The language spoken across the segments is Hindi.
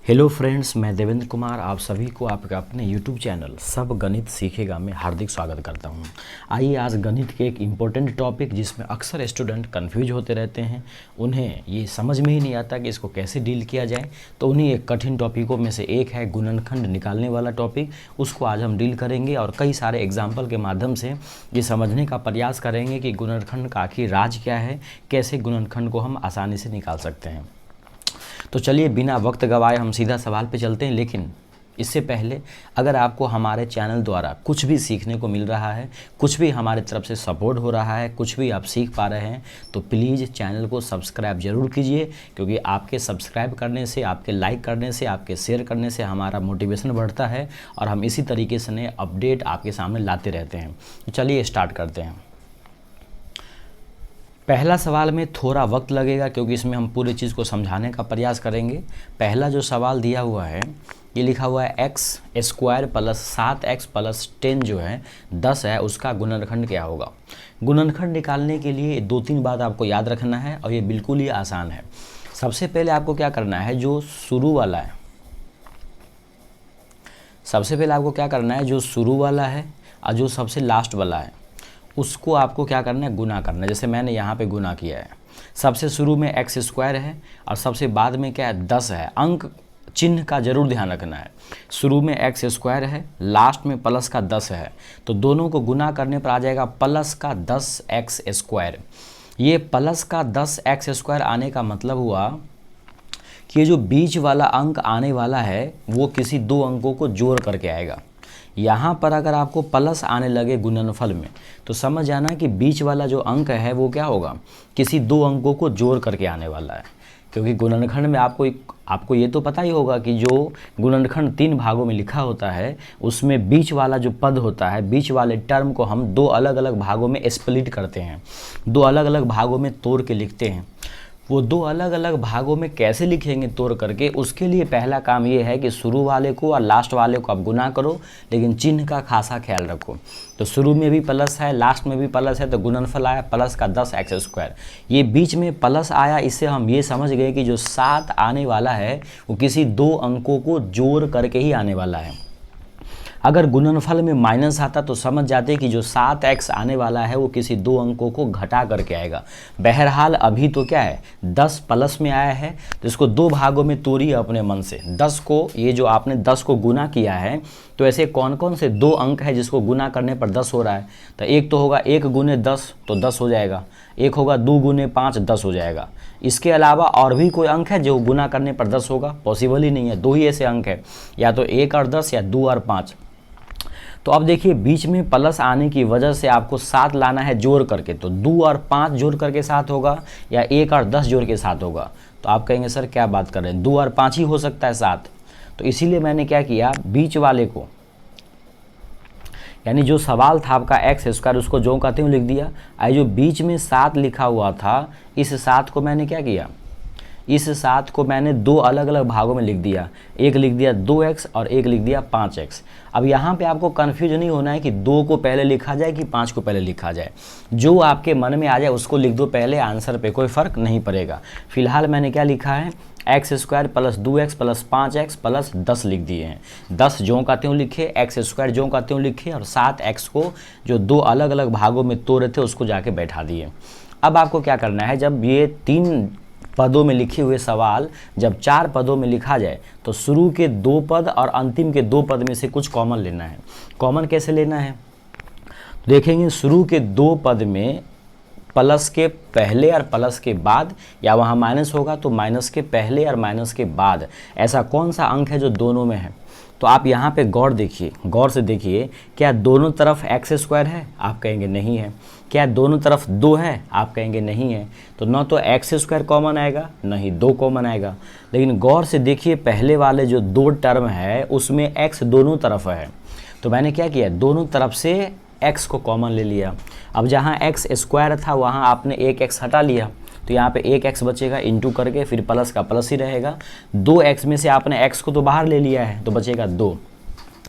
हेलो फ्रेंड्स, मैं देवेंद्र कुमार आप सभी को आपके अपने यूट्यूब चैनल सब गणित सीखेगा में हार्दिक स्वागत करता हूं। आइए आज गणित के एक इम्पोर्टेंट टॉपिक जिसमें अक्सर स्टूडेंट कंफ्यूज होते रहते हैं, उन्हें ये समझ में ही नहीं आता कि इसको कैसे डील किया जाए। तो उन्हीं एक कठिन टॉपिकों में से एक है गुणनखंड निकालने वाला टॉपिक। उसको आज हम डील करेंगे और कई सारे एग्जाम्पल के माध्यम से ये समझने का प्रयास करेंगे कि गुणनखंड का आखिर राज क्या है, कैसे गुणनखंड को हम आसानी से निकाल सकते हैं। तो चलिए बिना वक्त गवाए हम सीधा सवाल पे चलते हैं। लेकिन इससे पहले अगर आपको हमारे चैनल द्वारा कुछ भी सीखने को मिल रहा है, कुछ भी हमारे तरफ से सपोर्ट हो रहा है, कुछ भी आप सीख पा रहे हैं, तो प्लीज़ चैनल को सब्सक्राइब ज़रूर कीजिए, क्योंकि आपके सब्सक्राइब करने से, आपके लाइक करने से, आपके शेयर करने से हमारा मोटिवेशन बढ़ता है और हम इसी तरीके से नए अपडेट आपके सामने लाते रहते हैं। तो चलिए स्टार्ट करते हैं। पहला सवाल में थोड़ा वक्त लगेगा क्योंकि इसमें हम पूरी चीज़ को समझाने का प्रयास करेंगे। पहला जो सवाल दिया हुआ है ये लिखा हुआ है x square plus 7x plus 10 जो है 10 है, उसका गुणनखंड क्या होगा। गुणनखंड निकालने के लिए 2-3 बात आपको याद रखना है और ये बिल्कुल ही आसान है। सबसे पहले आपको क्या करना है, जो शुरू वाला है, सबसे पहले आपको क्या करना है, जो शुरू वाला है और जो सबसे लास्ट वाला है उसको आपको क्या करना है, गुना करना है। जैसे मैंने यहाँ पे गुना किया है। सबसे शुरू में एक्स स्क्वायर है और सबसे बाद में क्या है, 10 है। अंक चिन्ह का जरूर ध्यान रखना है। शुरू में एक्स स्क्वायर है, लास्ट में प्लस का 10 है, तो दोनों को गुना करने पर आ जाएगा प्लस का 10x स्क्वायर। ये प्लस का 10x स्क्वायर आने का मतलब हुआ कि ये जो बीच वाला अंक आने वाला है वो किसी दो अंकों को जोड़ करके आएगा। यहाँ पर अगर आपको प्लस आने लगे गुणनफल में तो समझ जाना कि बीच वाला जो अंक है वो क्या होगा, किसी दो अंकों को जोड़ करके आने वाला है। क्योंकि गुणनखंड में आपको ये तो पता ही होगा कि जो गुणनखंड 3 भागों में लिखा होता है उसमें बीच वाला जो पद होता है, बीच वाले टर्म को हम 2 अलग अलग भागों में स्प्लिट करते हैं, 2 अलग अलग भागों में तोड़ के लिखते हैं। वो 2 अलग अलग भागों में कैसे लिखेंगे तोड़ करके, उसके लिए पहला काम ये है कि शुरू वाले को और लास्ट वाले को आप गुना करो, लेकिन चिन्ह का खासा ख्याल रखो। तो शुरू में भी प्लस है, लास्ट में भी प्लस है, तो गुणनफल आया प्लस का 10x स्क्वायर। ये बीच में प्लस आया, इससे हम ये समझ गए कि जो 7 आने वाला है वो किसी 2 अंकों को जोड़ करके ही आने वाला है। अगर गुणनफल में माइनस आता तो समझ जाते कि जो 7x आने वाला है वो किसी 2 अंकों को घटा करके आएगा। बहरहाल अभी तो क्या है, 10 प्लस में आया है, तो इसको 2 भागों में तोड़िए अपने मन से। 10 को, ये जो आपने 10 को गुना किया है, तो ऐसे कौन कौन से 2 अंक है जिसको गुना करने पर 10 हो रहा है। तो एक तो होगा 1 गुने 10 तो 10 हो जाएगा, एक होगा 2 गुने 5 10 हो जाएगा। इसके अलावा और भी कोई अंक है जो गुना करने पर 10 होगा, पॉसिबल ही नहीं है। 2 ही ऐसे अंक है, या तो 1 और 10 या 2 और 5। तो अब देखिए बीच में प्लस आने की वजह से आपको 7 लाना है जोड़ करके, तो 2 और 5 जोड़ करके 7 होगा या 1 और 10 जोड़ के 7 होगा। तो आप कहेंगे सर क्या बात कर रहे हैं, 2 और 5 ही हो सकता है 7। तो इसीलिए मैंने क्या किया, बीच वाले को, यानी जो सवाल था आपका एक्स स्क्वायर, उसको जो कहते हैं लिख दिया। आई जो बीच में 7 लिखा हुआ था, इस 7 को मैंने क्या किया, इस 7 को मैंने 2 अलग अलग भागों में लिख दिया। एक लिख दिया 2x और एक लिख दिया 5x। अब यहाँ पे आपको कन्फ्यूज नहीं होना है कि 2 को पहले लिखा जाए कि 5 को पहले लिखा जाए। जो आपके मन में आ जाए उसको लिख दो पहले, आंसर पे कोई फ़र्क नहीं पड़ेगा। फिलहाल मैंने क्या लिखा है, x square plus 2x plus 5x plus 10 लिख दिए हैं। 10 जो कहते हो लिखे, एक्स स्क्वायर जो कहते हो लिखे, और 7x को जो 2 अलग अलग भागों में तोड़े थे उसको जाके बैठा दिए। अब आपको क्या करना है, जब ये 3 पदों में लिखे हुए सवाल जब 4 पदों में लिखा जाए तो शुरू के 2 पद और अंतिम के 2 पद में से कुछ कॉमन लेना है। कॉमन कैसे लेना है, देखेंगे शुरू के 2 पद में प्लस के पहले और प्लस के बाद, या वहाँ माइनस होगा तो माइनस के पहले और माइनस के बाद, ऐसा कौन सा अंक है जो दोनों में है। तो आप यहाँ पे गौर से देखिए, क्या दोनों तरफ एक्स स्क्वायर है, आप कहेंगे नहीं है। क्या दोनों तरफ 2 है, आप कहेंगे नहीं है। तो न तो एक्स स्क्वायर कॉमन आएगा, नहीं 2 कॉमन आएगा। लेकिन गौर से देखिए, पहले वाले जो 2 टर्म है उसमें एक्स दोनों तरफ है, तो मैंने क्या किया, दोनों तरफ से x को कॉमन ले लिया। अब जहाँ एक्स स्क्वायर था वहाँ आपने एक x हटा लिया, तो यहाँ पे एक x बचेगा, इंटू करके फिर प्लस का प्लस ही रहेगा। 2x में से आपने x को तो बाहर ले लिया है तो बचेगा 2।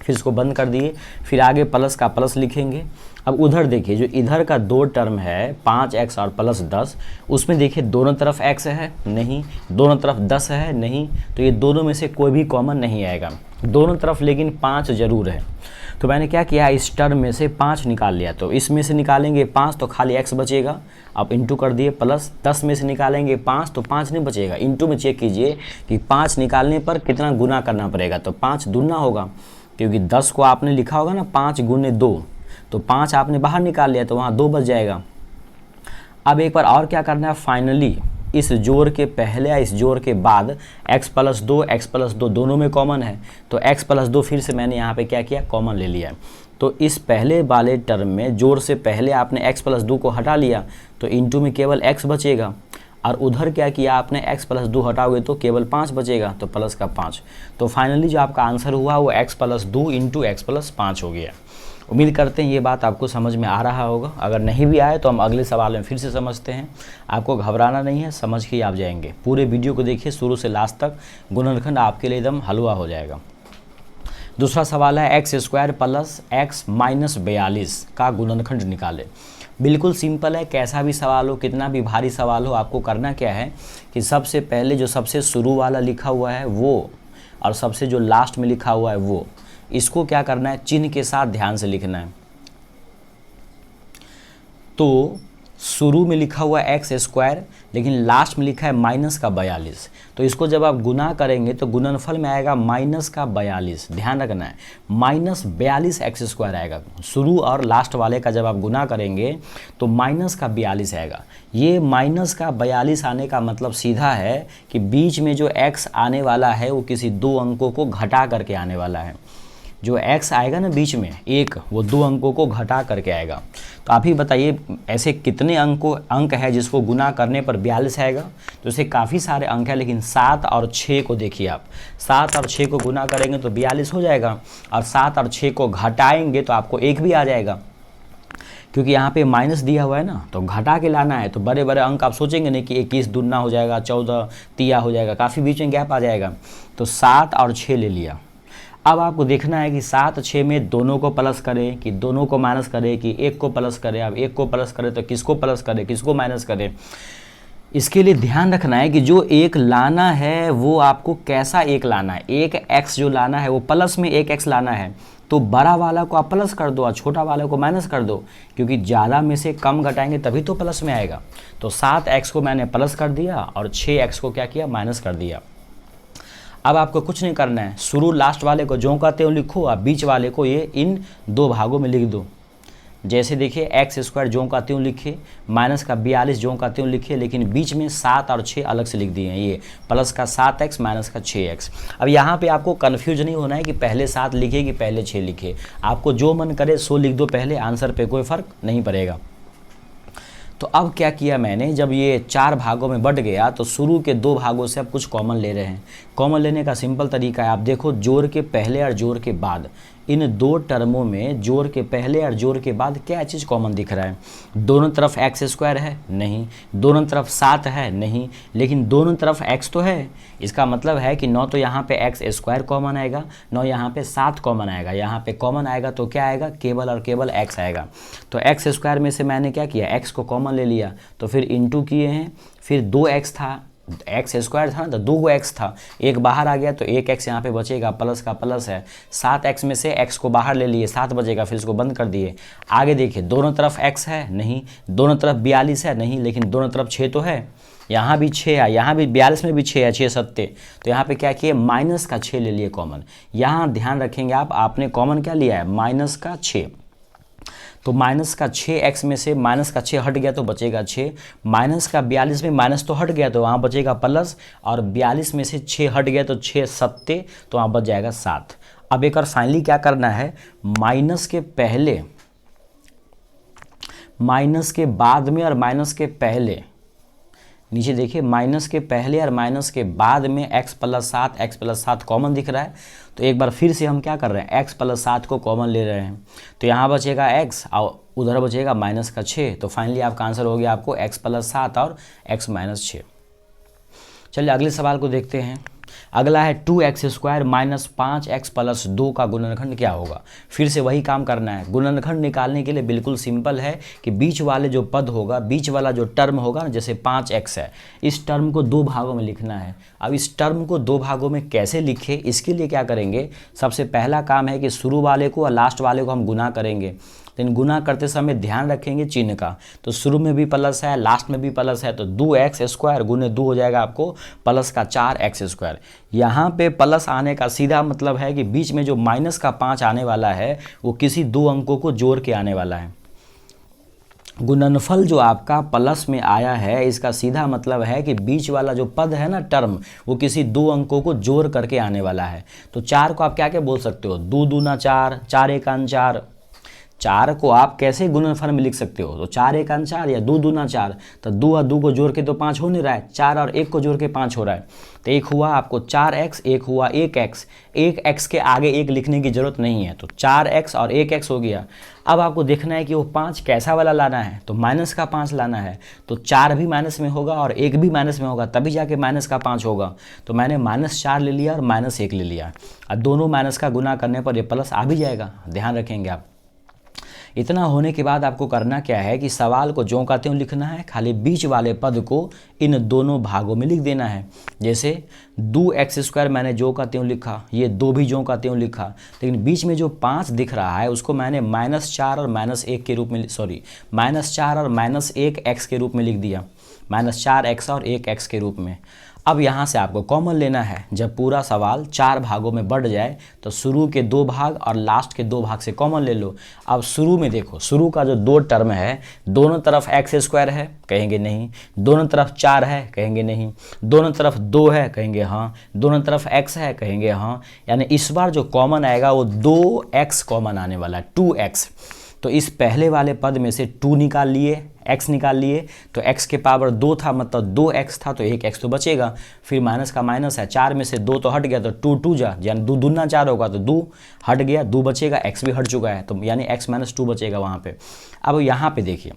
फिर इसको बंद कर दिए, फिर आगे प्लस का प्लस लिखेंगे। अब उधर देखिए जो इधर का दो टर्म है 5x और प्लस 10, उसमें देखिए दोनों तरफ x है नहीं, दोनों तरफ 10 है नहीं, तो ये दोनों में से कोई भी कॉमन नहीं आएगा, दोनों तरफ लेकिन 5 जरूर है। तो मैंने क्या किया, इस टर्म में से 5 निकाल लिया, तो इसमें से निकालेंगे 5 तो खाली x बचेगा, अब इंटू कर दिए, प्लस 10 में से निकालेंगे 5 तो 5 नहीं बचेगा, इंटू में चेक कीजिए कि 5 निकालने पर कितना गुना करना पड़ेगा, तो 5 दूना होगा, क्योंकि 10 को आपने लिखा होगा ना 5 गुने 2, तो 5 आपने बाहर निकाल लिया तो वहाँ 2 बच जाएगा। अब एक बार और क्या करना है, फाइनली इस जोड़ के पहले या इस जोड़ के बाद x प्लस 2 दोनों में कॉमन है, तो x प्लस 2 फिर से मैंने यहाँ पे क्या किया, कॉमन ले लिया। तो इस पहले वाले टर्म में जोड़ से पहले आपने x प्लस 2 को हटा लिया, तो इंटू में केवल x बचेगा, और उधर क्या किया आपने x प्लस 2 हटाओगे तो केवल 5 बचेगा, तो प्लस का 5। तो फाइनली जो आपका आंसर हुआ वो x plus 2 into x plus 5 हो गया। उम्मीद करते हैं ये बात आपको समझ में आ रहा होगा, अगर नहीं भी आए तो हम अगले सवाल में फिर से समझते हैं। आपको घबराना नहीं है, समझ के ही आप जाएंगे। पूरे वीडियो को देखिए शुरू से लास्ट तक, गुणनखंड आपके लिए एकदम हलवा हो जाएगा। दूसरा सवाल है x square plus x minus 42 का गुणनखंड निकाले। बिल्कुल सिंपल है, कैसा भी सवाल हो, कितना भी भारी सवाल हो, आपको करना क्या है कि सबसे पहले जो सबसे शुरू वाला लिखा हुआ है वो, और सबसे जो लास्ट में लिखा हुआ है वो, इसको क्या करना है, चिन्ह के साथ ध्यान से लिखना है। तो शुरू में लिखा हुआ है x स्क्वायर, लेकिन लास्ट में लिखा है माइनस का 42, तो इसको जब आप गुना करेंगे तो गुणनफल में आएगा माइनस का 42। ध्यान रखना है, माइनस 42 x स्क्वायर आएगा। शुरू और लास्ट वाले का जब आप गुना करेंगे तो माइनस का 42 आएगा। ये माइनस का 42 आने का मतलब सीधा है कि बीच में जो x आने वाला है वो किसी 2 अंकों को घटा करके आने वाला है। जो x आएगा ना बीच में एक, वो 2 अंकों को घटा करके आएगा। तो आप ही बताइए ऐसे कितने अंक है जिसको गुना करने पर 42 आएगा। तो ऐसे काफ़ी सारे अंक हैं, लेकिन 7 और 6 को देखिए आप, 7 और 6 को गुना करेंगे तो 42 हो जाएगा, और 7 और 6 को घटाएंगे तो आपको 1 भी आ जाएगा, क्योंकि यहाँ पे माइनस दिया हुआ है ना, तो घटा के लाना है। तो बड़े बड़े अंक आप सोचेंगे नहीं कि 21 दूना हो जाएगा, 14 तिया हो जाएगा, काफ़ी बीच में गैप आ जाएगा। तो 7 और 6 ले लिया। अब आपको देखना है कि 7 6 में दोनों को प्लस करें कि दोनों को माइनस करें कि एक को प्लस करें। अब एक को प्लस करें तो किसको प्लस करें, किसको माइनस करें। इसके लिए ध्यान रखना है कि जो एक लाना है वो आपको कैसा एक लाना है। एक x जो लाना है वो प्लस में एक x लाना है, तो बड़ा वाला को आप प्लस कर दो और छोटा वाले को माइनस कर दो, क्योंकि ज़्यादा में से कम घटाएंगे तभी तो प्लस में आएगा। तो 7x को मैंने प्लस कर दिया और 6x को क्या किया, माइनस कर दिया। अब आपको कुछ नहीं करना है, शुरू लास्ट वाले को जो कहते हो लिखो, और बीच वाले को ये इन 2 भागों में लिख दो। जैसे देखिए x स्क्वायर जो कहते हो लिखे, माइनस का 42 जो कहते हो लिखे, लेकिन बीच में 7 और 6 अलग से लिख दिए हैं। ये प्लस का 7x माइनस का 6x। अब यहाँ पे आपको कन्फ्यूज नहीं होना है कि पहले 7 लिखे कि पहले 6 लिखे। आपको जो मन करे सो लिख दो पहले, आंसर पे कोई फ़र्क नहीं पड़ेगा। तो अब क्या किया मैंने, जब ये 4 भागों में बट गया तो शुरू के 2 भागों से अब कुछ कॉमन ले रहे हैं। कॉमन लेने का सिंपल तरीका है, आप देखो जोड़ के पहले और जोड़ के बाद, इन 2 टर्मों में जोड़ के पहले और जोड़ के बाद क्या चीज़ कॉमन दिख रहा है। दोनों तरफ x स्क्वायर है, नहीं। दोनों तरफ 7 है, नहीं। लेकिन दोनों तरफ x तो है। इसका मतलब है कि 9 तो यहाँ पे x स्क्वायर कॉमन आएगा, 9 यहाँ पे 7 कॉमन आएगा। यहाँ पे कॉमन आएगा तो क्या आएगा, केवल और केवल x आएगा। तो x स्क्वायर में से मैंने क्या किया, x को कॉमन ले लिया, तो फिर इंटू किए हैं, फिर 2x था, एक्स स्क्वायर था ना तो 2 x था, एक बाहर आ गया तो 1x यहाँ पे बचेगा, प्लस का प्लस है। 7x में से x को बाहर ले लिए, 7 बचेगा, फिर इसको बंद कर दिए। आगे देखिए दोनों तरफ x है, नहीं। दोनों तरफ 42 है, नहीं। लेकिन दोनों तरफ 6 तो है, यहाँ भी 6 है, यहाँ भी 42 में भी 6 है, 6 7। तो यहाँ पे क्या किए, माइनस का 6 ले लिए कॉमन। यहाँ ध्यान रखेंगे आप, आपने कॉमन क्या लिया है, माइनस का 6। तो माइनस का 6x में से माइनस का 6 हट गया तो बचेगा 6। माइनस का 42 में माइनस तो हट गया तो वहाँ बचेगा प्लस, और 42 में से 6 हट गया तो 6 7, तो वहाँ बच जाएगा 7। अब एक और फाइनली क्या करना है, माइनस के पहले, माइनस के बाद में और माइनस के पहले, नीचे देखिए माइनस के पहले और माइनस के बाद में x प्लस 7 कॉमन दिख रहा है। तो एक बार फिर से हम क्या कर रहे हैं, x प्लस 7 को कॉमन ले रहे हैं। तो यहाँ बचेगा x और उधर बचेगा माइनस का 6। तो फाइनली आपका आंसर हो गया आपको x प्लस 7 और x माइनस 6। चलिए अगले सवाल को देखते हैं। अगला है 2x² माइनस 5x प्लस 2 का गुणनखंड क्या होगा। फिर से वही काम करना है। गुणनखंड निकालने के लिए बिल्कुल सिंपल है कि बीच वाले जो पद होगा, बीच वाला जो टर्म होगा ना, जैसे 5x है, इस टर्म को 2 भागों में लिखना है। अब इस टर्म को 2 भागों में कैसे लिखे, इसके लिए क्या करेंगे, सबसे पहला काम है कि शुरू वाले को और लास्ट वाले को हम गुना करेंगे। लेकिन गुना करते समय ध्यान रखेंगे चिन्ह का, तो शुरू में भी प्लस है, लास्ट में भी प्लस है, तो 2x² गुने 2 हो जाएगा आपको प्लस का 4x²। यहाँ पे प्लस आने का सीधा मतलब है कि बीच में जो माइनस का 5 आने वाला है वो किसी 2 अंकों को जोड़ के आने वाला है। गुणनफल जो आपका प्लस में आया है, इसका सीधा मतलब है कि बीच वाला जो पद है ना, टर्म, वो किसी 2 अंकों को जोड़ करके आने वाला है। तो 4 को आप क्या क्या बोल सकते हो, 2 दूना 4, 4 एकान 4। 4 को आप कैसे गुणनफल में लिख सकते हो, तो 4 एकान 4 या 2 दूना 4, तो 2 और 2 को जोड़ के तो 5 हो नहीं रहा है, 4 और 1 को जोड़ के 5 हो रहा है। तो एक हुआ आपको 4x, एक हुआ 1x। 1x के आगे 1 लिखने की जरूरत नहीं है, तो 4x और 1x हो गया। अब आपको देखना है कि वो 5 कैसा वाला लाना है, तो माइनस का 5 लाना है। तो 4 भी माइनस में होगा और 1 भी माइनस में होगा, तभी जाके माइनस का 5 होगा। तो मैंने -4 ले लिया और -1 ले लिया, और दोनों माइनस का गुना करने पर ये प्लस आ भी जाएगा, ध्यान रखेंगे आप। इतना होने के बाद आपको करना क्या है कि सवाल को ज्यों का त्यों लिखना है, खाली बीच वाले पद को इन दोनों भागों में लिख देना है। जैसे 2x² मैंने ज्यों का त्यों लिखा, ये 2 भी ज्यों का त्यों लिखा, लेकिन बीच में जो 5 दिख रहा है उसको मैंने -4 और -1 के रूप में, -4 और -1x के रूप में लिख दिया, -4x और 1x के रूप में। अब यहाँ से आपको कॉमन लेना है। जब पूरा सवाल 4 भागों में बढ़ जाए तो शुरू के 2 भाग और लास्ट के 2 भाग से कॉमन ले लो। अब शुरू में देखो, शुरू का जो 2 टर्म है, दोनों तरफ x² है, कहेंगे नहीं। दोनों तरफ 4 है, कहेंगे नहीं। दोनों तरफ 2 है, कहेंगे हाँ। दोनों तरफ x है, कहेंगे हाँ। यानी इस बार जो कॉमन आएगा वो 2x कॉमन आने वाला है, 2x। तो इस पहले वाले पद में से 2 निकाल लिए, x निकाल लिए, तो x के पावर 2 था, मतलब 2x था, तो 1x तो बचेगा। फिर माइनस का माइनस है, 4 में से 2 तो हट गया, तो 2 2 जा, यानी 2 दूना 4 होगा, तो 2 हट गया, 2 बचेगा, x भी हट चुका है, तो यानी x - 2 बचेगा वहाँ पे। अब यहाँ पे देखिए,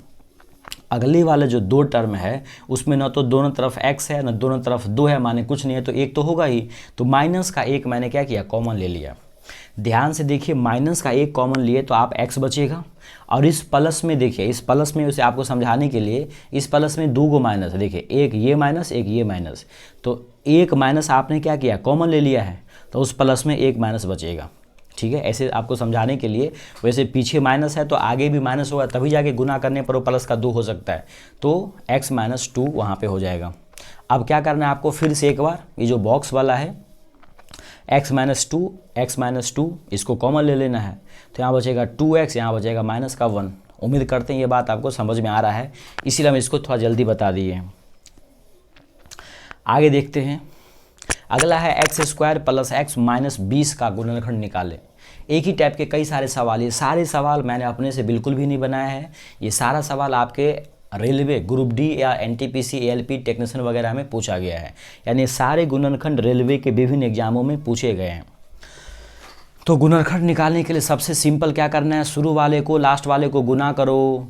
अगले वाले जो 2 टर्म है उसमें न तो दोनों तरफ x है, न दोनों तरफ 2 है, माने कुछ नहीं है, तो 1 तो होगा ही। तो माइनस का 1 मैंने क्या किया, कॉमन ले लिया। ध्यान से देखिए, माइनस का 1 कॉमन लिए तो आप x बचेगा, और इस प्लस में देखिए, इस प्लस में उसे आपको समझाने के लिए, इस प्लस में 2 को माइनस, देखिए एक ये माइनस, एक ये माइनस, तो एक माइनस आपने क्या किया, कॉमन ले लिया है, तो उस प्लस में 1 माइनस बचेगा। ठीक है, ऐसे आपको समझाने के लिए। वैसे पीछे माइनस है तो आगे भी माइनस होगा, तभी जाके गुना करने पर वो प्लस का 2 हो सकता है, तो x - 2 वहाँ पे हो जाएगा। अब क्या करना है आपको, फिर से एक बार ये जो बॉक्स वाला है x - 2 इसको कॉमन ले लेना है, तो यहाँ बचेगा 2x, यहाँ बचेगा -1। उम्मीद करते हैं ये बात आपको समझ में आ रहा है, इसीलिए हम इसको थोड़ा जल्दी बता दिए। आगे देखते हैं, अगला है x² + x - 20 का गुणनखंड निकालें। एक ही टाइप के कई सारे सवाल, ये सारे सवाल मैंने अपने से बिल्कुल भी नहीं बनाया है, ये सारा सवाल आपके रेलवे ग्रुप डी या NTPC ALP टेक्नीशियन वगैरह में पूछा गया है, यानी सारे गुणनखंड रेलवे के विभिन्न एग्जामों में पूछे गए हैं। तो गुणनखंड निकालने के लिए सबसे सिंपल क्या करना है, शुरू वाले को लास्ट वाले को गुना करो।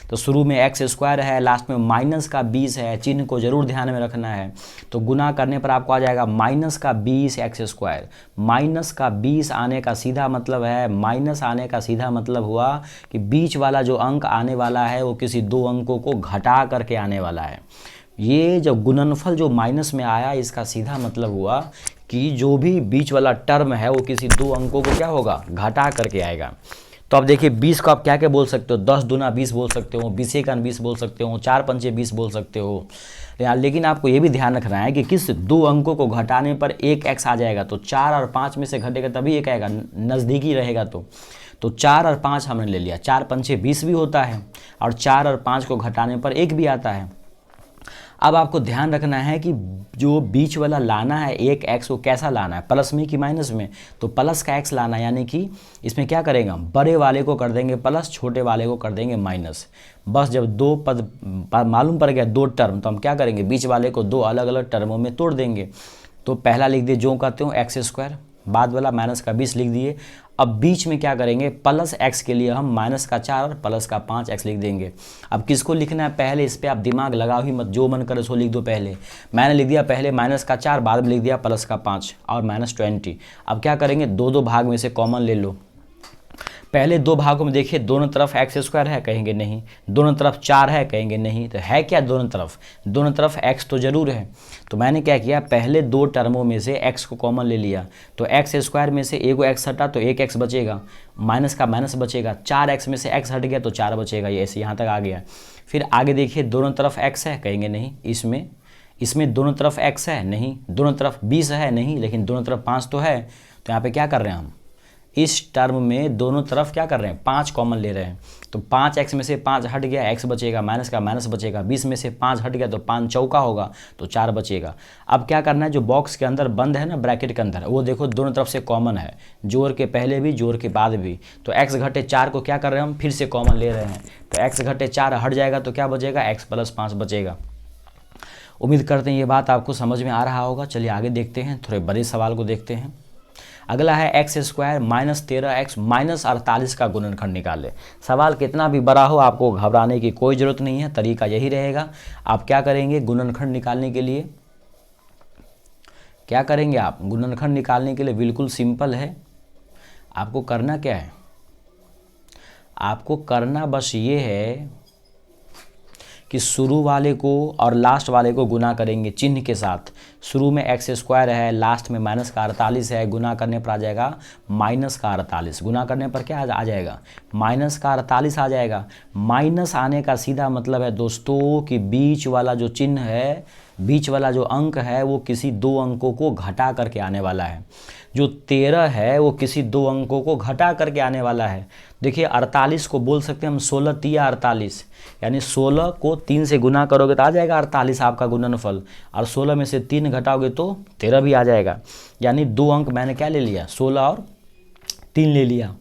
तो शुरू में x² है, लास्ट में माइनस का 20 है, चिन्ह को जरूर ध्यान में रखना है। तो गुना करने पर आपको आ जाएगा -20x²। माइनस का 20 आने का सीधा मतलब है, माइनस आने का सीधा मतलब हुआ कि बीच वाला जो अंक आने वाला है वो किसी 2 अंकों को घटा करके आने वाला है। ये जब गुणनफल जो माइनस में आया, इसका सीधा मतलब हुआ कि जो भी बीच वाला टर्म है वो किसी 2 अंकों को क्या होगा, घटा करके आएगा। तो अब देखिए 20 को आप क्या क्या बोल सकते हो, 10 दूना 20 बोल सकते हो, 20 एकान 20 बोल सकते हो, 4 पंचे 20 बोल सकते हो। लेकिन आपको ये भी ध्यान रखना है कि किस 2 अंकों को घटाने पर 1x आ जाएगा, तो 4 और 5 में से घटेगा तभी 1 आएगा, नज़दीकी रहेगा। तो 4 और 5 हमने ले लिया, 4 पंचे 20 भी होता है, और 4 और 5 को घटाने पर 1 भी आता है। अब आपको ध्यान रखना है कि जो बीच वाला लाना है 1x को कैसा लाना है, प्लस में कि माइनस में, तो प्लस का x लाना है, यानी कि इसमें क्या करेंगे, बड़े वाले को कर देंगे प्लस, छोटे वाले को कर देंगे माइनस। बस जब 2 पद मालूम पड़ गया, 2 टर्म, तो हम क्या करेंगे, बीच वाले को 2 अलग अलग टर्मों में तोड़ देंगे। तो पहला लिख दिए ज्यों का त्यों x², बाद वाला -20 लिख दिए। अब बीच में क्या करेंगे, प्लस एक्स के लिए हम माइनस का 4 और प्लस का 5x लिख देंगे। अब किसको लिखना है पहले, इस पर आप दिमाग लगाओ ही मत, जो मन करे सो लिख दो। पहले मैंने लिख दिया पहले माइनस का 4, बाद में लिख दिया प्लस का 5 और माइनस 20। अब क्या करेंगे, दो दो भाग में से कॉमन ले लो। पहले दो भागों में देखिए, दोनों तरफ एक्स स्क्वायर है, कहेंगे नहीं। दोनों तरफ 4 है, कहेंगे नहीं। तो है क्या दोनों तरफ एक्स तो जरूर है। तो मैंने क्या किया, पहले दो टर्मों में से एक्स को कॉमन ले लिया। तो एक्स स्क्वायर में से एक एक्स हटा तो एक एक्स बचेगा, माइनस का माइनस बचेगा। 4x में से एक्स हट गया तो 4 बचेगा। ये ऐसे यहाँ तक आ गया। फिर आगे देखिए, दोनों तरफ एक्स है, कहेंगे नहीं। इसमें दोनों तरफ एक्स है, नहीं। दोनों तरफ 20 है, नहीं। लेकिन दोनों तरफ 5 तो है। तो यहाँ पे क्या कर रहे हैं हम, इस टर्म में दोनों तरफ क्या कर रहे हैं, 5 कॉमन ले रहे हैं। तो 5x में से 5 हट गया, x बचेगा, माइनस का माइनस बचेगा। 20 में से 5 हट गया तो 5 चौका होगा, तो 4 बचेगा। अब क्या करना है, जो बॉक्स के अंदर बंद है ना, ब्रैकेट के अंदर, वो देखो दोनों तरफ से कॉमन है, जोड़ के पहले भी जोड़ के बाद भी। तो x घटे 4 को क्या कर रहे हैं हम, फिर से कॉमन ले रहे हैं। तो x घटे 4 हट जाएगा तो क्या बचेगा, x प्लस 5 बचेगा। उम्मीद करते हैं ये बात आपको समझ में आ रहा होगा। चलिए आगे देखते हैं, थोड़े बड़े सवाल को देखते हैं। अगला है x square minus 13x minus 48 का गुणनखंड निकाले। सवाल कितना भी बड़ा हो, आपको घबराने की कोई ज़रूरत नहीं है। तरीका यही रहेगा, आप क्या करेंगे, गुणनखंड निकालने के लिए क्या करेंगे, आप गुणनखंड निकालने के लिए बिल्कुल सिंपल है। आपको करना क्या है, आपको करना बस ये है कि शुरू वाले को और लास्ट वाले को गुना करेंगे चिन्ह के साथ। शुरू में एक्स स्क्वायर है, लास्ट में माइनस का 48 है, गुना करने पर आ जाएगा माइनस का 48। गुना करने पर क्या आ जाएगा, माइनस का 48 आ जाएगा। माइनस आने का सीधा मतलब है दोस्तों कि बीच वाला जो चिन्ह है, बीच वाला जो अंक है, वो किसी दो अंकों को घटा करके आने वाला है। जो 13 है वो किसी दो अंकों को घटा करके आने वाला है। देखिए 48 को बोल सकते हैं हम 16 तिया 48, यानी 16 को 3 से गुना करोगे तो आ जाएगा 48 आपका गुणनफल, और 16 में से 3 घटाओगे तो 13 भी आ जाएगा। यानी दो अंक मैंने क्या ले लिया, 16 और 3 ले लिया।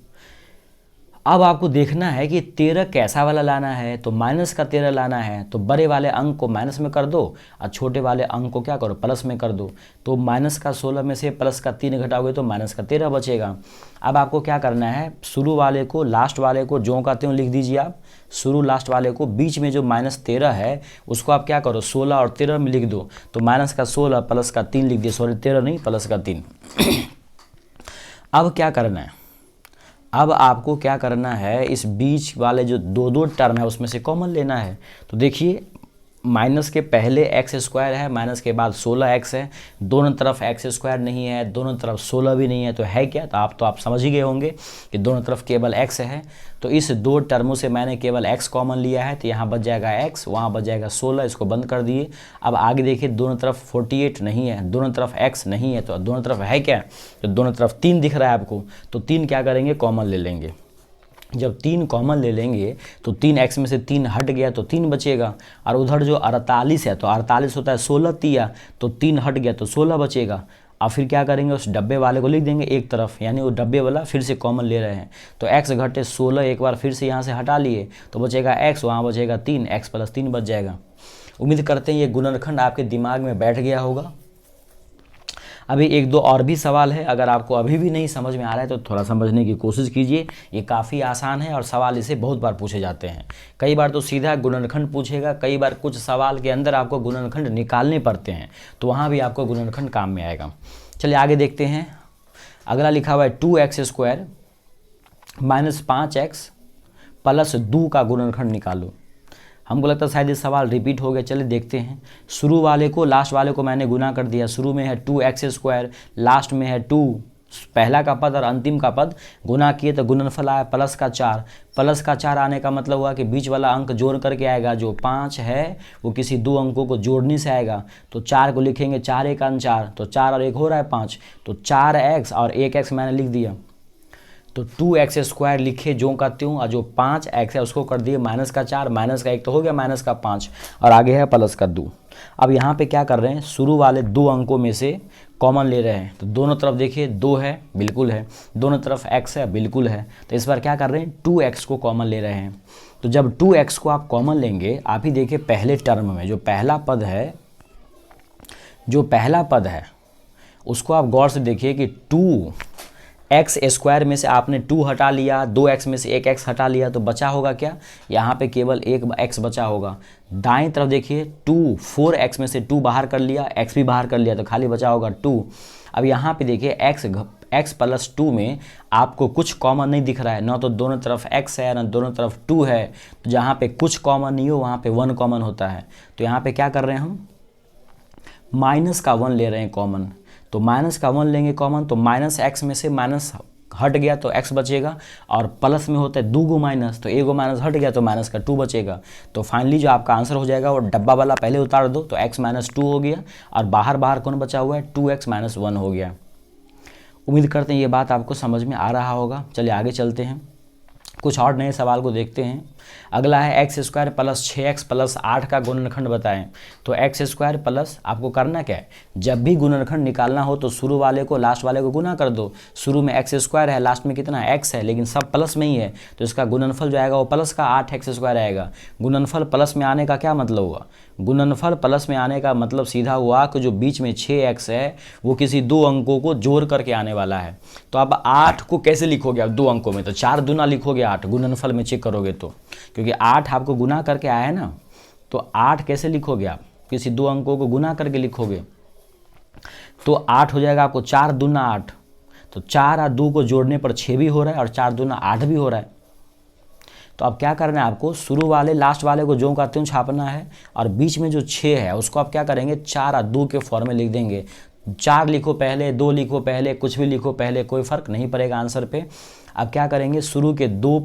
अब आपको देखना है कि 13 कैसा वाला लाना है, तो माइनस का 13 लाना है। तो बड़े वाले अंक को माइनस में कर दो और छोटे वाले अंक को क्या करो, प्लस में कर दो। तो माइनस का 16 में से प्लस का 3 घटाओगे तो माइनस का 13 बचेगा। अब आपको क्या करना है, शुरू वाले को लास्ट वाले को जो का त्यों लिख दीजिए आप। शुरू लास्ट वाले को, बीच में जो माइनस 13 है उसको आप क्या करो, 16 और 13 में लिख दो। तो माइनस का 16 प्लस का 3 लिख दिए, सॉरी 13 नहीं प्लस का 3। अब क्या करना है, अब आपको क्या करना है, इस बीच वाले जो दो दो टर्म है उसमें से कॉमन लेना है। तो देखिए माइनस के पहले एक्स स्क्वायर है, माइनस के बाद 16x है। दोनों तरफ एक्स स्क्वायर नहीं है, दोनों तरफ 16 भी नहीं है, तो है क्या, तो आप समझ ही गए होंगे कि दोनों तरफ केवल x है। तो इस दो टर्मों से मैंने केवल x कॉमन लिया है, तो यहाँ बच जाएगा x, वहाँ बच जाएगा 16, इसको बंद कर दिए। अब आगे देखिए, दोनों तरफ 48 नहीं है, दोनों तरफ x नहीं है, तो दोनों तरफ है क्या, तो दोनों तरफ 3 दिख रहा है आपको। तो 3 क्या करेंगे, कॉमन ले लेंगे। जब 3 कॉमन ले लेंगे तो 3x में से 3 हट गया तो 3 बचेगा। और उधर जो 48 है, तो 48 होता है 16 तिया, तो 3 हट गया तो 16 बचेगा। अब फिर क्या करेंगे, उस डब्बे वाले को लिख देंगे एक तरफ, यानी वो डब्बे वाला फिर से कॉमन ले रहे हैं। तो x घटे 16 एक बार फिर से यहाँ से हटा लिए तो बचेगा x, वहाँ बचेगा 3, x प्लस 3 बच जाएगा। उम्मीद करते हैं ये गुणनखंड आपके दिमाग में बैठ गया होगा। अभी एक दो और भी सवाल है, अगर आपको अभी भी नहीं समझ में आ रहा है तो थोड़ा समझने की कोशिश कीजिए। ये काफ़ी आसान है और सवाल इसे बहुत बार पूछे जाते हैं। कई बार तो सीधा गुणनखंड पूछेगा, कई बार कुछ सवाल के अंदर आपको गुणनखंड निकालने पड़ते हैं, तो वहाँ भी आपको गुणनखंड काम में आएगा। चलिए आगे देखते हैं। अगला लिखा हुआ है 2x square minus 5x plus 2 का गुणनखंड निकालो। हमको लगता है शायद ये सवाल रिपीट हो गया, चलिए देखते हैं। शुरू वाले को लास्ट वाले को मैंने गुना कर दिया। शुरू में है 2x स्क्वायर, लास्ट में है 2, पहला का पद और अंतिम का पद गुना किए तो गुणनफल आया प्लस का 4। प्लस का 4 आने का मतलब हुआ कि बीच वाला अंक जोड़ करके आएगा। जो 5 है वो किसी दो अंकों को जोड़ने से आएगा। तो 4 को लिखेंगे 4 एक 4, तो 4 और 1 हो रहा है 5, तो 4x और 1x मैंने लिख दिया। तो 2x स्क्वायर लिखे जो का त्यों, और जो 5x है उसको कर दिए माइनस का 4, माइनस का 1 तो हो गया माइनस का 5, और आगे है प्लस का 2। अब यहाँ पे क्या कर रहे हैं, शुरू वाले दो अंकों में से कॉमन ले रहे हैं। तो दोनों तरफ देखिए 2 है, बिल्कुल है। दोनों तरफ x है, बिल्कुल है। तो इस बार क्या कर रहे हैं, 2x को कॉमन ले रहे हैं। तो जब 2x को आप कॉमन लेंगे, आप ही देखिए पहले टर्म में जो पहला पद है उसको आप गौर से देखिए कि एक्स स्क्वायर में से आपने 2 हटा लिया, 2x में से एक x हटा लिया, तो बचा होगा क्या, यहाँ पे केवल एक x बचा होगा। दाएं तरफ देखिए 2, 4x में से 2 बाहर कर लिया, x भी बाहर कर लिया, तो खाली बचा होगा 2। अब यहाँ पे देखिए x प्लस 2 में आपको कुछ कॉमन नहीं दिख रहा है, ना तो दोनों तरफ x है ना दोनों तरफ 2 है, तो जहाँ पे कुछ कॉमन नहीं हो वहाँ पे 1 कॉमन होता है। तो यहाँ पे क्या कर रहे हैं हम, माइनस का 1 ले रहे हैं कॉमन, तो माइनस का 1 लेंगे कॉमन, तो माइनस एक्स में से माइनस हट गया तो x बचेगा, और प्लस में होता है 2 गो माइनस, तो 1 गो माइनस हट गया तो माइनस का 2 बचेगा। तो फाइनली जो आपका आंसर हो जाएगा वो डब्बा वाला पहले उतार दो, तो x माइनस 2 हो गया, और बाहर बाहर कौन बचा हुआ है, 2x माइनस 1 हो गया। उम्मीद करते हैं ये बात आपको समझ में आ रहा होगा। चलिए आगे चलते हैं, कुछ और नए सवाल को देखते हैं। अगला है x square plus 6x plus 8 का गुणनखंड बताएं। तो एक्स स्क्वायर प्लस, आपको करना क्या है, जब भी गुणनखंड निकालना हो तो शुरू वाले को लास्ट वाले को गुना कर दो। शुरू में एक्स स्क्वायर है, लास्ट में कितना x है, लेकिन सब प्लस में ही है, तो इसका गुणनफल जो आएगा वो प्लस का 8x स्क्वायर आएगा। गुणनफल प्लस में आने का क्या मतलब हुआ, गुणनफल प्लस में आने का मतलब सीधा हुआ कि जो बीच में 6x है वो किसी 2 अंकों को जोड़ करके आने वाला है। तो अब 8 को कैसे लिखोगे, अब 2 अंकों में तो 4 दूना लिखोगे 8, गुणनफल में चेक करोगे तो, क्योंकि 8 आपको गुना करके आया है ना, तो 8 कैसे लिखोगे आप, किसी 2 अंकों को गुना करके लिखोगे, तो 8 हो जाएगा आपको 4 दूना 8, तो 4 और 2 को जोड़ने पर 6 भी हो रहा है और 4 दूना 8 भी हो रहा है। तो अब क्या करना है आपको, शुरू वाले लास्ट वाले को जो का त्यों छापना है, और बीच में जो 6 है उसको आप क्या करेंगे 4 और 2 के फॉर्म में लिख देंगे। 4 लिखो पहले, 2 लिखो पहले, कुछ भी लिखो पहले, कोई फर्क नहीं पड़ेगा आंसर पे। अब क्या करेंगे, शुरू के 2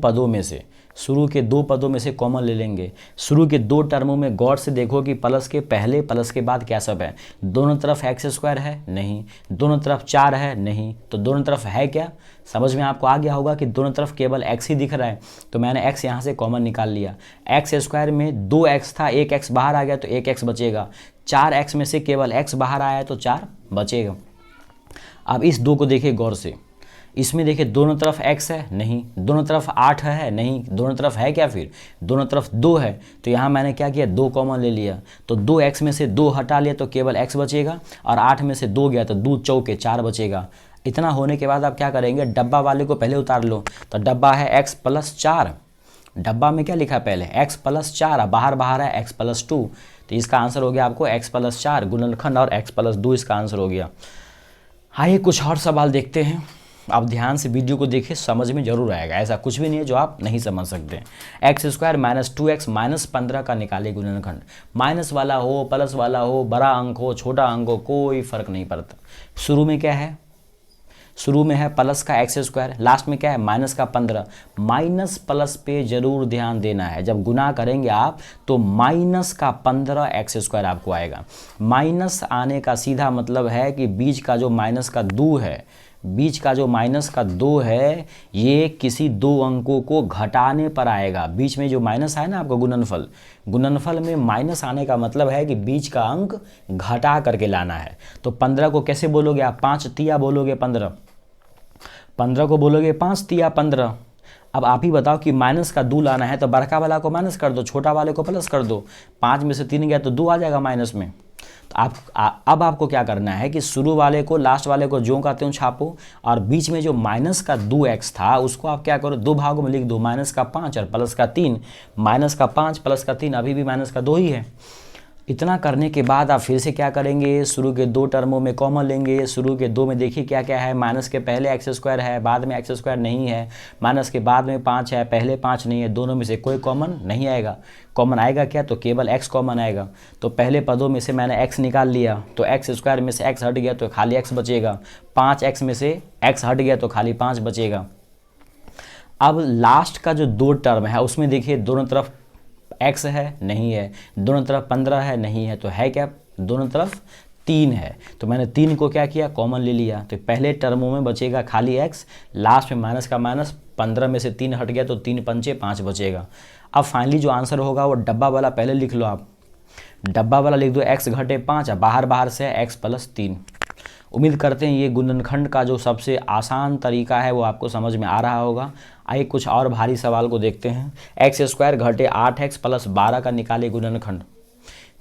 पदों में से कॉमन ले लेंगे। शुरू के 2 टर्मों में गौर से देखो कि प्लस के पहले प्लस के बाद क्या सब है। दोनों तरफ एक्स स्क्वायर है, नहीं। दोनों तरफ 4 है, नहीं। तो दोनों तरफ है क्या, समझ में आपको आ गया होगा कि दोनों तरफ केवल x ही दिख रहा है, तो मैंने x यहाँ से कॉमन निकाल लिया। एक्स स्क्वायर में 2x था, एक x बाहर आ गया तो एक x बचेगा। 4x में से केवल x बाहर आया तो 4 बचेगा। अब इस 2 को देखिए गौर से, इसमें देखिए दोनों तरफ x है, नहीं। दोनों तरफ 8 है, नहीं। दोनों तरफ है क्या, फिर दोनों तरफ 2 है, तो यहाँ मैंने क्या किया 2 कॉमन ले लिया, तो 2x में से 2 हटा लिया तो केवल x बचेगा, और 8 में से 2 गया तो 2 चौके 4 बचेगा। इतना होने के बाद आप क्या करेंगे, डब्बा वाले को पहले उतार लो, तो डब्बा है x प्लस 4, डब्बा में क्या लिखा पहले x प्लस 4, बाहर बाहर है x प्लस 2, तो इसका आंसर हो गया आपको x प्लस 4 गुणनखंड, और x प्लस 2 इसका आंसर हो गया। आइए कुछ और सवाल देखते हैं। आप ध्यान से वीडियो को देखिए, समझ में जरूर आएगा, ऐसा कुछ भी नहीं है जो आप नहीं समझ सकते। X square minus 2x minus 15 का निकाले गुणनखंड। माइनस वाला हो, प्लस वाला हो, बड़ा अंक हो, छोटा अंक हो, कोई फर्क नहीं पड़ता। शुरू में क्या है, शुरू में है प्लस का एक्स स्क्वायर, लास्ट में क्या है माइनस का 15। माइनस प्लस पे जरूर ध्यान देना है, जब गुना करेंगे आप तो माइनस का 15 एक्स स्क्वायर आपको आएगा। माइनस आने का सीधा मतलब है कि बीच का जो माइनस का 2 है, बीच का जो माइनस का 2 है ये किसी 2 अंकों को घटाने पर आएगा। बीच में जो माइनस है ना आपको गुणनफल, गुणनफल में माइनस आने का मतलब है कि बीच का अंक घटा करके लाना है। तो 15 को कैसे बोलोगे आप, 5 तिया बोलोगे 15, 15 को बोलोगे 5 तिया 15। अब आप ही बताओ कि माइनस का 2 लाना है तो बड़का वाला को माइनस कर दो, छोटा वाले को प्लस कर दो। 5 में से 3 गया तो 2 आ जाएगा माइनस में। तो अब आपको क्या करना है कि शुरू वाले को लास्ट वाले को ज्यों का त्यों छापो, और बीच में जो माइनस का 2x था उसको आप क्या करो 2 भागों में लिख दो, माइनस का 5 और प्लस का 3। माइनस का 5 प्लस का 3 अभी भी माइनस का 2 ही है। इतना करने के बाद आप फिर से क्या करेंगे, शुरू के 2 टर्मों में कॉमन लेंगे। शुरू के 2 में देखिए क्या क्या है, माइनस के पहले एक्स स्क्वायर है, बाद में एक्स स्क्वायर नहीं है। माइनस के बाद में 5 है, पहले 5 नहीं है। दोनों में से कोई कॉमन नहीं आएगा। कॉमन आएगा क्या, तो केवल x कॉमन आएगा। तो पहले पदों में से मैंने x निकाल लिया, तो एक्स स्क्वायर में से x हट गया तो खाली x बचेगा। 5x में से x हट गया तो खाली 5 बचेगा। अब लास्ट का जो 2 टर्म है उसमें देखिए दोनों तरफ x है, नहीं है। दोनों तरफ 15 है, नहीं है। तो है क्या, दोनों तरफ 3 है। तो मैंने 3 को क्या किया, कॉमन ले लिया। तो पहले टर्मों में बचेगा खाली x, लास्ट में माइनस का माइनस, 15 में से 3 हट गया तो 3 पंचे 5 बचेगा। अब फाइनली जो आंसर होगा वो डब्बा वाला पहले लिख लो आप, डब्बा वाला लिख दो x घटे 5, बाहर बाहर से x प्लस 3। उम्मीद करते हैं ये गुणनखंड का जो सबसे आसान तरीका है वो आपको समझ में आ रहा होगा। आइए कुछ और भारी सवाल को देखते हैं। एक्स स्क्वायर घटे 8x प्लस 12 का निकाले गुणनखंड।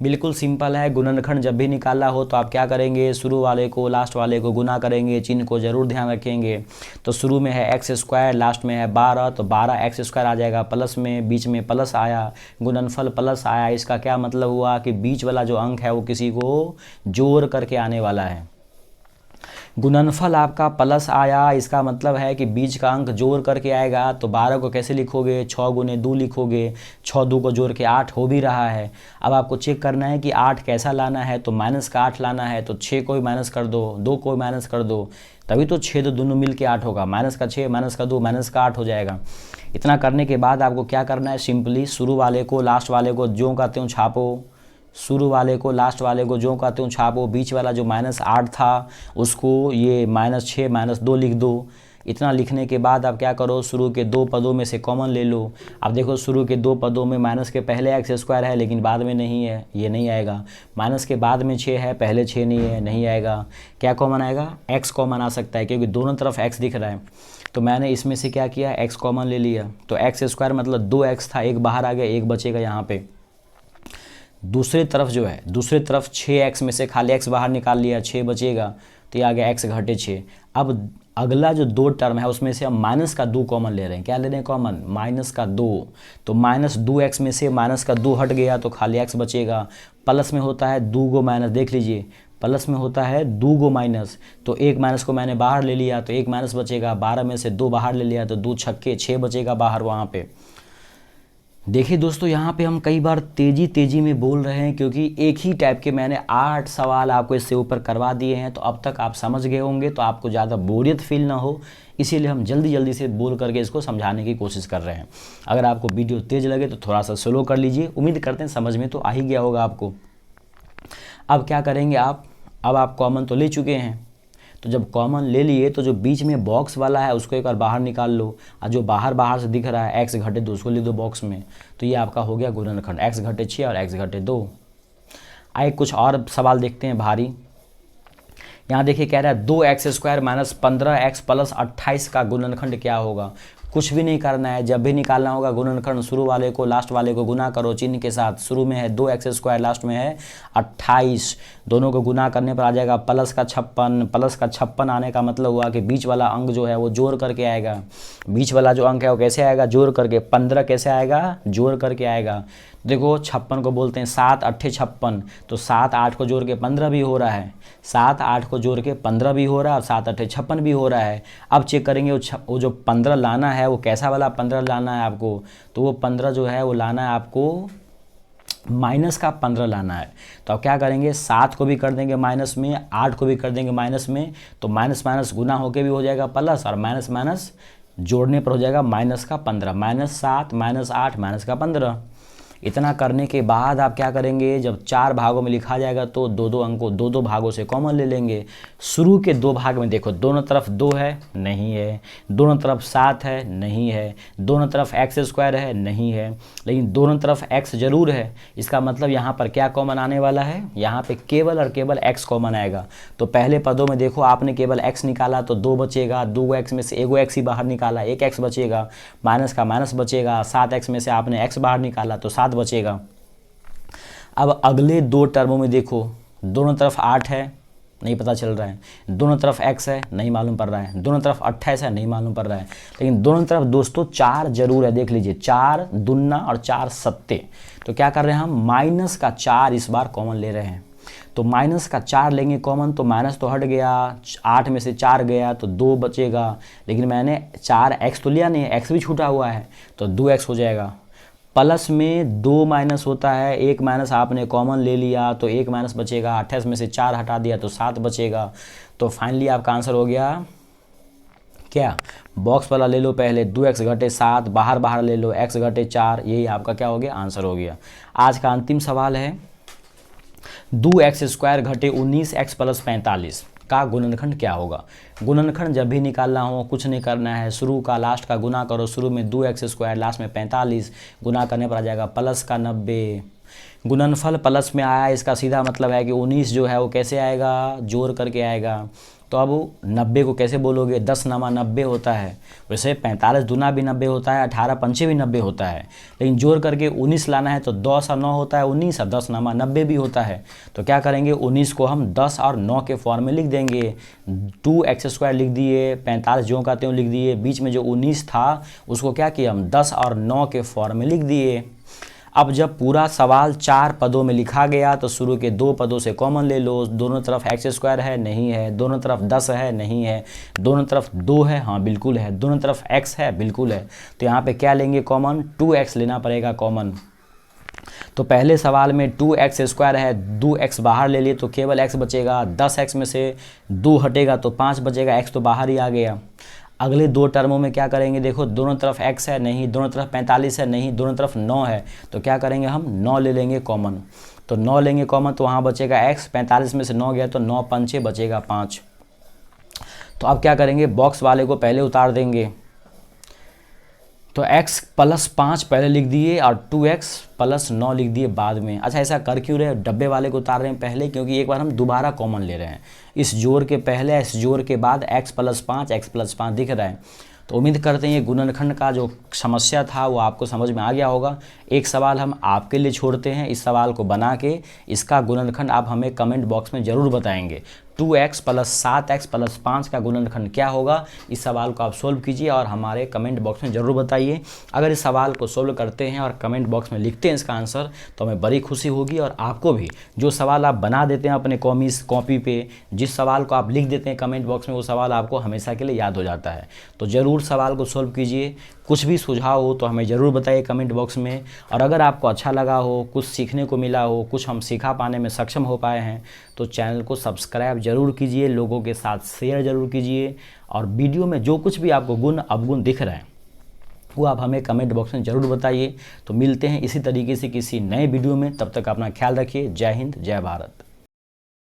बिल्कुल सिंपल है। गुणनखंड जब भी निकालना हो तो आप क्या करेंगे, शुरू वाले को लास्ट वाले को गुना करेंगे। चिन्ह को जरूर ध्यान रखेंगे। तो शुरू में है एक्स स्क्वायर, लास्ट में है 12, तो 12 एक्स स्क्वायर आ जाएगा, प्लस में बीच में प्लस आया, गुणनफल प्लस आया। इसका क्या मतलब हुआ कि बीच वाला जो अंक है वो किसी को जोड़ करके आने वाला है। गुणनफल आपका प्लस आया, इसका मतलब है कि बीच का अंक जोड़ करके आएगा। तो 12 को कैसे लिखोगे, 6 गुने 2 लिखोगे, 6 2 को जोड़ के 8 हो भी रहा है। अब आपको चेक करना है कि 8 कैसा लाना है, तो माइनस का 8 लाना है। तो 6 को भी माइनस कर दो, 2 को भी माइनस कर दो, तभी तो 6 तो दोनों मिल के 8 होगा। माइनस का 6 माइनस का 2 माइनस का 8 हो जाएगा। इतना करने के बाद आपको क्या करना है, सिंपली शुरू वाले को लास्ट वाले को ज्यों का त्यों छापो, शुरू वाले को लास्ट वाले को जो कहते हो छापो। बीच वाला जो -8 था उसको ये -6 -2 लिख दो। इतना लिखने के बाद आप क्या करो, शुरू के 2 पदों में से कॉमन ले लो। अब देखो शुरू के 2 पदों में माइनस के पहले एक्स स्क्वायर है लेकिन बाद में नहीं है, ये नहीं आएगा। माइनस के बाद में 6 है, पहले 6 नहीं है, नहीं आएगा। क्या कॉमन आएगा, एक्स कॉमन आ सकता है क्योंकि दोनों तरफ एक्स दिख रहा है। तो मैंने इसमें से क्या किया, एक्स कॉमन ले लिया। तो एक्स स्क्वायर मतलब 2x था, एक बाहर आ गया, एक बचेगा यहाँ पे। दूसरी तरफ जो है, दूसरी तरफ 6x में से खाली x बाहर निकाल लिया, 6 बचेगा, तो ये आ गया x घटे 6। अब अगला जो 2 टर्म है उसमें से हम माइनस का 2 कॉमन ले रहे हैं। क्या ले रहे हैं कॉमन, माइनस का 2। तो -2x में से माइनस का 2 हट गया तो खाली x बचेगा। प्लस में होता है 2 गो माइनस, देख लीजिए प्लस में होता है 2 गो माइनस, तो एक माइनस को मैंने बाहर ले लिया तो एक माइनस बचेगा। 12 में से 2 बाहर ले लिया तो 2 छक्के 6 बचेगा बाहर वहाँ पे। देखिए दोस्तों, यहाँ पे हम कई बार तेज़ी में बोल रहे हैं क्योंकि एक ही टाइप के मैंने 8 सवाल आपको इससे ऊपर करवा दिए हैं। तो अब तक आप समझ गए होंगे, तो आपको ज़्यादा बोरियत फील ना हो, इसीलिए हम जल्दी से बोल करके इसको समझाने की कोशिश कर रहे हैं। अगर आपको वीडियो तेज़ लगे तो थोड़ा सा स्लो कर लीजिए। उम्मीद करते हैं समझ में तो आ ही गया होगा आपको। अब क्या करेंगे आप, अब आप कॉमन तो ले चुके हैं, तो जब कॉमन ले लिए तो जो बीच में बॉक्स वाला है उसको एक बार बाहर निकाल लो, और जो बाहर से दिख रहा है x घटे 2 उसको ले दो बॉक्स में। तो ये आपका हो गया गुणनखंड, x घटे 6 और x घटे 2। आइए कुछ और सवाल देखते हैं भारी। यहाँ देखिए कह रहा है 2x स्क्वायर -15x प्लस 28 का गुणनखंड क्या होगा। कुछ भी नहीं करना है, जब भी निकालना होगा गुणनखंड शुरू वाले को लास्ट वाले को गुना करो चिन्ह के साथ। शुरू में है 2x स्क्वायर, लास्ट में है 28, दोनों को गुना करने पर आ जाएगा प्लस का 56। प्लस का 56 आने का मतलब हुआ कि बीच वाला अंक जो है वो जोड़ करके आएगा। बीच वाला जो अंक है वो कैसे आएगा, जोड़ करके। 15 कैसे आएगा, जोड़ करके आएगा। देखो 56 को बोलते हैं 7 8 56, तो 7 8 को जोड़ के 15 भी हो रहा है, 7 8 को जोड़ के 15 भी हो रहा है और 7 8 56 भी हो रहा है। अब चेक करेंगे वो जो 15 लाना है वो कैसा वाला 15 लाना है आपको, तो वो 15 जो है वो लाना है आपको माइनस का 15 लाना है। तो अब क्या करेंगे, 7 को भी कर देंगे माइनस में, 8 को भी कर देंगे माइनस में, तो माइनस माइनस गुना होके भी हो जाएगा प्लस, और माइनस माइनस जोड़ने पर हो जाएगा माइनस का 15। -7 -8 माइनस का 15। इतना करने के बाद आप क्या करेंगे, जब 4 भागों में लिखा जाएगा तो 2 अंकों 2 भागों से कॉमन ले लेंगे। शुरू के 2 भाग में देखो, दोनों तरफ 2 है, नहीं है, दोनों तरफ 7 है, नहीं है, दोनों तरफ x स्क्वायर है, नहीं है, लेकिन दोनों तरफ x जरूर है। इसका मतलब यहाँ पर क्या कॉमन आने वाला है, यहाँ पे केवल और केवल x कॉमन आएगा। तो पहले पदों में देखो आपने केवल x निकाला तो 2 बचेगा, 2 x में से 1 x ही बाहर निकाला, 1 x बचेगा, माइनस का माइनस बचेगा, 7x में से आपने x बाहर निकाला तो 7 बचेगा। अब अगले 2 टर्मों में देखो, दोनों तरफ 8 है, नहीं पता चल रहा है, दोनों तरफ x है, नहीं मालूम पड़ रहा है, दोनों तरफ 28 है, नहीं मालूम पड़ रहा है, लेकिन दोनों तरफ दोस्तों 4 जरूर है। देख लीजिए 4 दूना और 4 सत्ते। तो क्या कर रहे हैं हम, माइनस का 4 इस बार कॉमन ले रहे हैं। तो माइनस का 4 लेंगे कॉमन, तो माइनस तो हट गया, 8 में से 4 गया तो 2 बचेगा, लेकिन मैंने 4x तो लिया नहीं, x भी छूटा हुआ है, तो 2x हो जाएगा। प्लस में 2 माइनस होता है, 1 माइनस आपने कॉमन ले लिया तो 1 माइनस बचेगा, 28 में से 4 हटा दिया तो 7 बचेगा। तो फाइनली आपका आंसर हो गया क्या, बॉक्स वाला ले लो पहले, 2x घटे 7, बाहर ले लो x घटे 4, यही आपका क्या हो गया, आंसर हो गया। आज का अंतिम सवाल है 2x स्क्वायर घटे 19x प्लस 45 का गुणनखंड क्या होगा। गुणनखंड जब भी निकालना हो कुछ नहीं करना है, शुरू का लास्ट का गुना करो। शुरू में 2x स्क्वायर, लास्ट में 45, गुना करने पर आ जाएगा प्लस का 90। गुणनफल प्लस में आया, इसका सीधा मतलब है कि 19 जो है वो कैसे आएगा, जोड़ करके आएगा। तो अब 90 को कैसे बोलोगे, 10 नमा 90 होता है। वैसे 45 दूना भी 90 होता है, 18 पंचे भी 90 होता है, लेकिन जोड़ करके 19 लाना है तो 10 और 9 होता है 19 और 10 नमा 90 भी होता है। तो क्या करेंगे, 19 को हम 10 और 9 के फॉर्म में लिख देंगे। 2x² लिख दिए, 45 ज्यों का त्यों लिख दिए, बीच में जो 19 था उसको क्या किया हम 10 और 9 के फॉर्म में लिख दिए। अब जब पूरा सवाल 4 पदों में लिखा गया तो शुरू के 2 पदों से कॉमन ले लो। दोनों तरफ x² है, नहीं है। दोनों तरफ 10 है, नहीं है। दोनों तरफ 2 है, हाँ बिल्कुल है। दोनों तरफ x है, बिल्कुल है। तो यहाँ पे क्या लेंगे कॉमन, 2x लेना पड़ेगा कॉमन। तो पहले सवाल में 2x² है, 2x बाहर ले लिए तो केवल x बचेगा। 10x में से 2 हटेगा तो 5 बचेगा, x तो बाहर ही आ गया। अगले 2 टर्मों में क्या करेंगे, देखो दोनों तरफ x है, नहीं। दोनों तरफ 45 है, नहीं। दोनों तरफ 9 है, तो क्या करेंगे हम 9 ले लेंगे कॉमन। तो 9 लेंगे कॉमन तो वहाँ बचेगा x, 45 में से 9 गया तो 9 पंचे बचेगा 5। तो अब क्या करेंगे, बॉक्स वाले को पहले उतार देंगे। तो x + 5 पहले लिख दिए और 2x + 9 लिख दिए बाद में। अच्छा ऐसा कर क्यों रहे, डब्बे वाले को उतार रहे हैं पहले, क्योंकि एक बार हम दोबारा कॉमन ले रहे हैं। इस जोड़ के पहले इस जोड़ के बाद x + 5 x + 5 दिख रहा है। तो उम्मीद करते हैं ये गुणनखंड का जो समस्या था वो आपको समझ में आ गया होगा। एक सवाल हम आपके लिए छोड़ते हैं, इस सवाल को बना के इसका गुणनखंड आप हमें कमेंट बॉक्स में ज़रूर बताएंगे। 2x + 7x + 5 का गुणनखंड क्या होगा, इस सवाल को आप सोल्व कीजिए और हमारे कमेंट बॉक्स में ज़रूर बताइए। अगर इस सवाल को सोल्व करते हैं और कमेंट बॉक्स में लिखते हैं इसका आंसर तो हमें बड़ी खुशी होगी। और आपको भी जो सवाल आप बना देते हैं अपने कॉपी पे, जिस सवाल को आप लिख देते हैं कमेंट बॉक्स में, वो सवाल आपको हमेशा के लिए याद हो जाता है। तो ज़रूर सवाल को सोल्व कीजिए। कुछ भी सुझाव हो तो हमें ज़रूर बताइए कमेंट बॉक्स में। और अगर आपको अच्छा लगा हो, कुछ सीखने को मिला हो, कुछ हम सिखा पाने में सक्षम हो पाए हैं तो चैनल को सब्सक्राइब ज़रूर कीजिए, लोगों के साथ शेयर ज़रूर कीजिए। और वीडियो में जो कुछ भी आपको गुण अवगुण दिख रहा है वो आप हमें कमेंट बॉक्स में ज़रूर बताइए। तो मिलते हैं इसी तरीके से किसी नए वीडियो में, तब तक अपना ख्याल रखिए। जय हिंद, जय भारत।